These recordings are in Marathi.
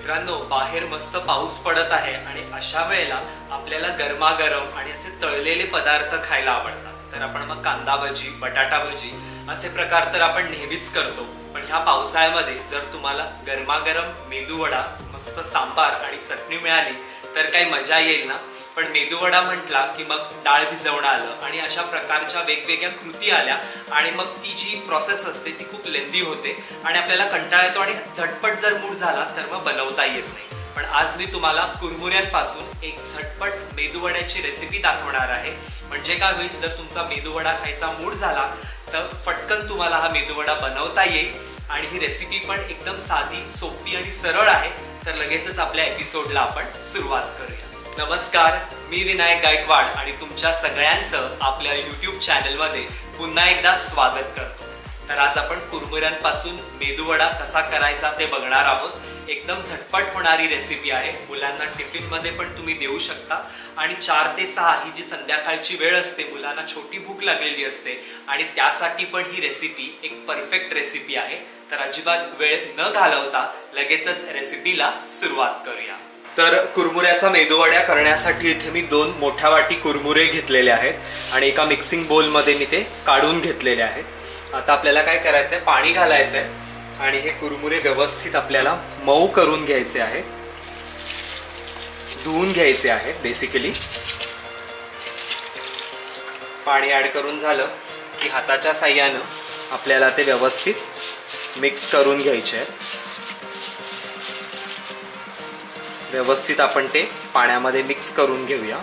मित्रांनो, बाहेर मस्त पाऊस पडत आहे आणि अशा वेळेला आपल्याला गरमागरम आणि असे तळलेले पदार्थ खायला आवडतात. तर आपण मग कांदा भजी, बटाटा भजी असे प्रकार तर आपण नेहमीच करतो. पण ह्या पावसाळ्यामध्ये जर तुम्हाला गरमागरम मेदूवडा, मस्त सांबार आणि चटणी मिळाली तर काही मजा येईल ना. पण मेदूवडा म्हटला की मग डाळ भिजवणं आलं आणि अशा प्रकारच्या वेगवेगळ्या कृती आल्या आणि मग ती जी प्रोसेस असते ती खूप लेंदी होते आणि आपल्याला कंटाळा येतो आणि झटपट जर मूड झाला तर मग बनवता येत नाही. पण आज मी तुम्हाला कुरमुऱ्यांपासून एक झटपट मेदूवड्याची रेसिपी दाखवणार आहे. म्हणजे काय होईल, जर तुमचा मेदूवडा खायचा मूड झाला तर फटकन तुम्हाला हा मेदूवडा बनवता येईल. आणि ही रेसिपी पण एकदम साधी, सोपी आणि सरळ आहे. तर लगेचच आपल्या एपिसोडला आपण सुरुवात करूया. नमस्कार, मी विनायक गायकवाड आणि तुमच्या सगळ्यांचं आपल्या YouTube चॅनलमध्ये पुन्हा एकदा स्वागत करतो. तर आज आपण कुरमुऱ्यांपासून मेदूवडा कसा करायचा ते बघणार आहोत. एकदम झटपट होणारी रेसिपी आहे. मुलांना टिफिनमध्ये पण तुम्ही देऊ शकता आणि 4 ते 6 ही जी संध्याकाळची वेळ असते, मुलांना छोटी भूक लागलेली असते आणि त्यासाठी पण ही रेसिपी एक परफेक्ट रेसिपी आहे. तर अजिबात वेळ न घालवता लगेचच रेसिपीला सुरुवात करूया. तर कुरमुऱ्याचा मेदूवड्या करण्यासाठी इथे मी 2 मोठ्या वाटी कुरमुरे घेतलेले आहेत आणि एका मिक्सिंग बोलमध्ये मी ते काढून घेतलेले आहेत. आता आपल्याला काय करायचंय, पाणी घालायचंय आणि हे कुरमुरे व्यवस्थित आपल्याला मऊ करून घ्यायचे आहे, धुवून घ्यायचे आहे. बेसिकली पाणी ऍड करून झालं की हाताच्या साह्यानं आपल्याला ते व्यवस्थित मिक्स करून घ्यायचे आहे. व्यवस्थित आपण ते पाण्यामध्ये मिक्स करून घेऊया,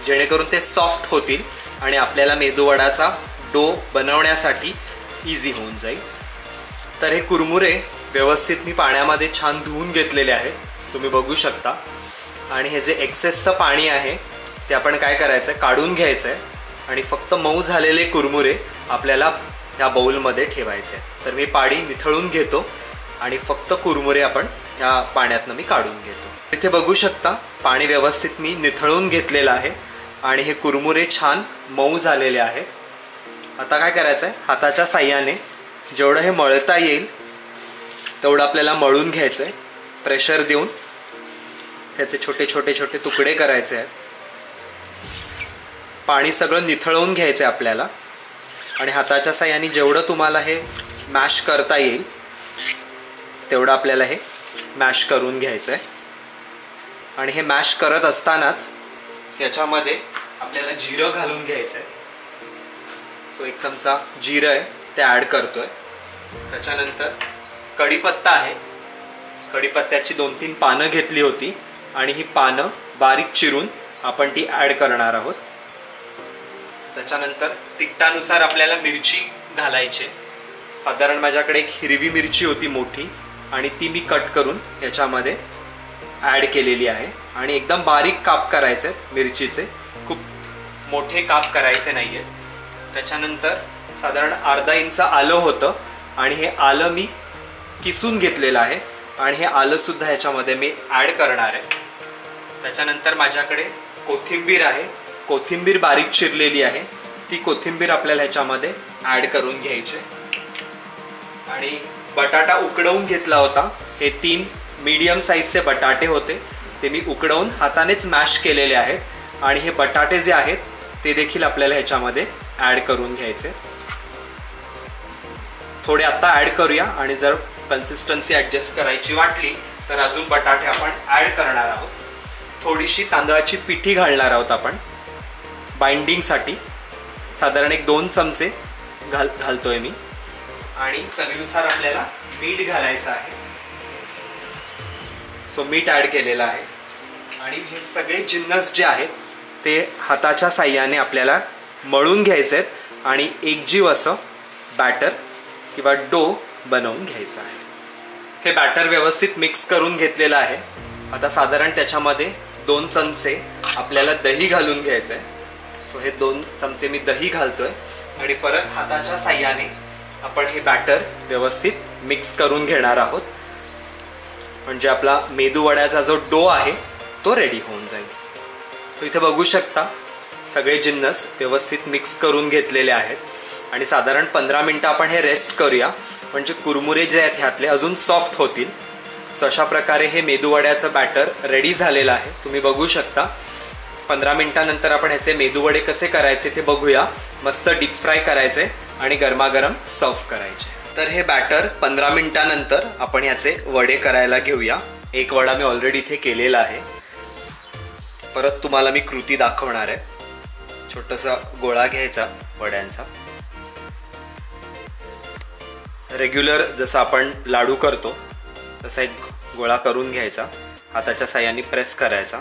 जेणेकरून ते सॉफ्ट होतील आणि आपल्याला मेदूवडाचा डो बनवण्यासाठी इझी होऊन जाईल. तर हे कुरमुरे व्यवस्थित मी पाण्यामध्ये छान धुवून घेतलेले आहेत, तुम्ही बघू शकता. आणि हे जे एक्सेसचं पाणी आहे ते आपण काय करायचं, काढून घ्यायचं आहे आणि फक्त मऊ झालेले कुरमुरे आपल्याला या बाउलमध्ये ठेवायचे. तर मी पाणी निथळून घेतो आणि फक्त कुरमुरे आपण या पाण्यातनं मी काढून घेतो. इथे बघू शकता पाणी व्यवस्थित मी निथळून घेतलेलं आहे आणि हे कुरमुरे छान मऊ झालेले आहेत. आता काय करायचं आहे, हाताच्या साह्याने जेवढं हे मळता येईल तेवढं आपल्याला मळून घ्यायचं आहे. प्रेशर देऊन त्याचे छोटे छोटे छोटे तुकडे करायचे आहेत. पाणी सगळं निथळवून घ्यायचं आहे आपल्याला आणि हाताच्या साह्याने जेवढं तुम्हाला हे मॅश करता येईल तेवढं आपल्याला हे मॅश करून घ्यायचं आहे. आणि हे मॅश करत असतानाच याच्यामध्ये आपल्याला जिरं घालून घ्यायचं आहे. सो 1 चमचा जिरं आहे ते ॲड करतोय. त्याच्यानंतर कढीपत्ता आहे. कढीपत्त्याची 2-3 पानं घेतली होती आणि ही पानं बारीक चिरून आपण ती ॲड करणार आहोत. त्याच्यानंतर तिखटानुसार आपल्याला मिरची घालायची. साधारण माझ्याकडे एक हिरवी मिरची होती मोठी आणि ती मी कट करून याच्यामध्ये ॲड केलेली आहे. आणि एकदम बारीक काप करायचे मिरचीचे, खूप मोठे काप करायचे नाही आहेत. त्याच्यानंतर साधारण अर्धा इंच आलं होतं आणि हे आलं मी किसून घेतलेलं आहे आणि हे आलंसुद्धा ह्याच्यामध्ये मी ॲड करणार आहे. त्याच्यानंतर माझ्याकडे कोथिंबीर आहे. कोथिंबीर बारीक चिरलेली आहे. ती कोथिंबीर आपल्याला ह्याच्यामध्ये ॲड करून घ्यायची. आणि बटाटा उकडवून घेतला होता. हे 3 मीडियम साईजचे बटाटे होते, ते मी उकडवून हातानेच मॅश केलेले आहेत. आणि हे बटाटे जे आहेत ते देखील आपल्याला ह्याच्यामध्ये ॲड करून घ्यायचे. थोडे आता ॲड करूया आणि जर कन्सिस्टन्सी ॲडजस्ट करायची वाटली तर अजून बटाटे आपण ॲड करणार आहोत. थोडीशी तांदळाची पिठी घालणार आहोत आपण बाइंडिंगसाठी. साधारण 1-2 चमचे घालतोय मी. आणि चवीनुसार आपल्याला मीठ घालायचं आहे. सो मीठ ॲड केलेलं आहे. आणि हे सगळे जिन्नस जे आहेत ते हाताच्या साह्याने आपल्याला मळून घ्यायचे आहेत आणि एकजीव असं बॅटर किंवा डो बनवून घ्यायचं आहे. हे बॅटर व्यवस्थित मिक्स करून घेतलेलं आहे. आता साधारण त्याच्यामध्ये 2 चमचे आपल्याला दही घालून घ्यायचं आहे. सो हे 2 चमचे मी दही घालतोय आणि परत हाताच्या साह्याने आपण हे बॅटर व्यवस्थित मिक्स करून घेणार आहोत. म्हणजे आपला मेदूवड्याचा जो डो आहे तो रेडी होऊन जाईल. तो इथे बघू शकता सगळे जिन्नस व्यवस्थित मिक्स करून घेतलेले आहेत आणि साधारण 15 मिनिटं आपण हे रेस्ट करूया. म्हणजे कुरमुरे जे आहेत ह्यातले अजून सॉफ्ट होतील. सो अशा प्रकारे हे मेदूवड्याचं बॅटर रेडी झालेलं आहे. तुम्ही बघू शकता. 15 मिनिटांनंतर आपण ह्याचे मेदूवडे कसे करायचे ते बघूया. मस्त डीप फ्राय करायचे आणि गरमागरम सर्व करायचे. तर हे बॅटर 15 मिनिटांनंतर आपण ह्याचे वडे करायला घेऊया. एक वडा मी ऑलरेडी इथे केलेला आहे. परत तुम्हाला मी कृती दाखवणार आहे. छोटासा गोळा घ्यायचा वड्यांचा. रेग्युलर जसं आपण लाडू करतो तसा एक गोळा करून घ्यायचा. हाताच्या साह्याने प्रेस करायचा.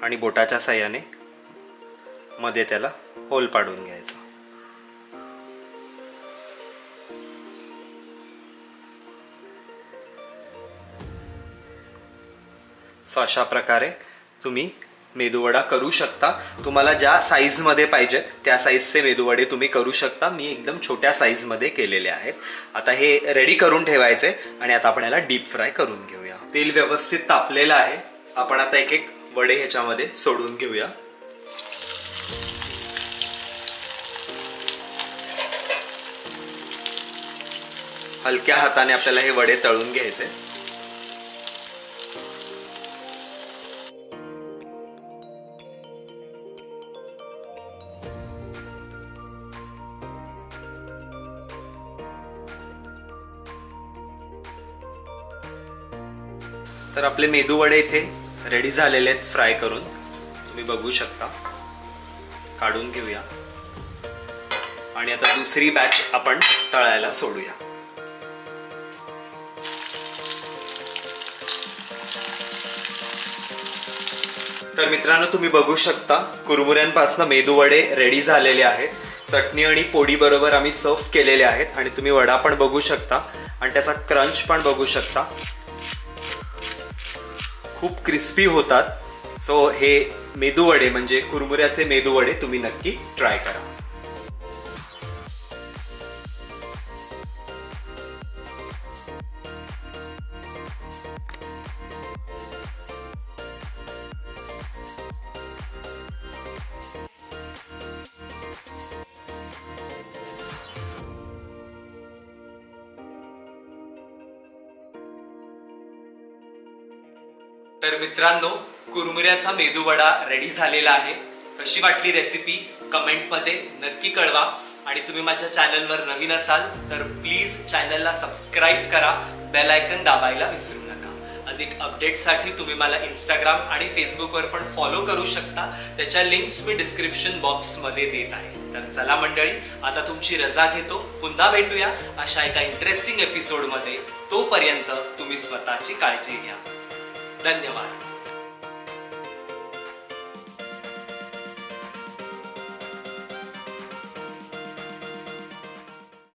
आणि बोटाच्या साह्याने मध्ये त्याला होल पाडून घ्यायचा. सो अशा प्रकारे तुम्ही मेदूवडा करू शकता. तुम्हाला ज्या साईज मध्ये पाहिजेत त्या साईजचे मेदूवडे तुम्ही करू शकता. मी एकदम छोट्या साईज मध्ये केलेले आहेत. आता हे रेडी करून ठेवायचे आणि आता आपण याला डीप फ्राय करून घेऊया. तेल व्यवस्थित तापलेलं आहे. आपण आता एक एक वडे ह्याच्यामध्ये सोडून घेऊया. हलक्या हाताने आपल्याला हे वडे तळून घ्यायचे. तर आपले मेदू वडे इथे रेडी झालेले आहेत फ्राय करून. तुम्ही बघू शकता. काढून घेऊया आणि आता दुसरी बॅच आपण तळायला सोडूया. तर मित्रांनो तुम्ही बघू शकता कुरमुऱ्यांपासून मेदू वडे रेडी झालेले आहेत. चटणी आणि पोळी बरोबर आम्ही सर्व केलेले आहेत. आणि तुम्ही वडा पण बघू शकता आणि त्याचा क्रंच पण बघू शकता. खूप क्रिस्पी होतात. सो हे मेदू वडे म्हणजे कुरमुऱ्याचे मेदू वडे तुम्ही नक्की ट्राय करा. तर मित्रांनो कुरमुऱ्याचा मेदूवडा रेडी झालेला आहे. कशी वाटली रेसिपी कमेंटमध्ये नक्की कळवा. आणि तुम्ही माझ्या चॅनलवर नवीन असाल तर प्लीज चॅनलला सबस्क्राईब करा. बेल आयकन दाबायला विसरू नका. अधिक अपडेटसाठी तुम्ही मला इंस्टाग्राम आणि फेसबुकवर पण फॉलो करू शकता. त्याच्या लिंक्स मी डिस्क्रिप्शन बॉक्समध्ये देत आहे. तर चला मंडळी आता तुमची रजा घेतो. पुन्हा भेटूया अशा एका इंटरेस्टिंग एपिसोडमध्ये. तोपर्यंत तुम्ही स्वतःची काळजी घ्या. धन्यवाद.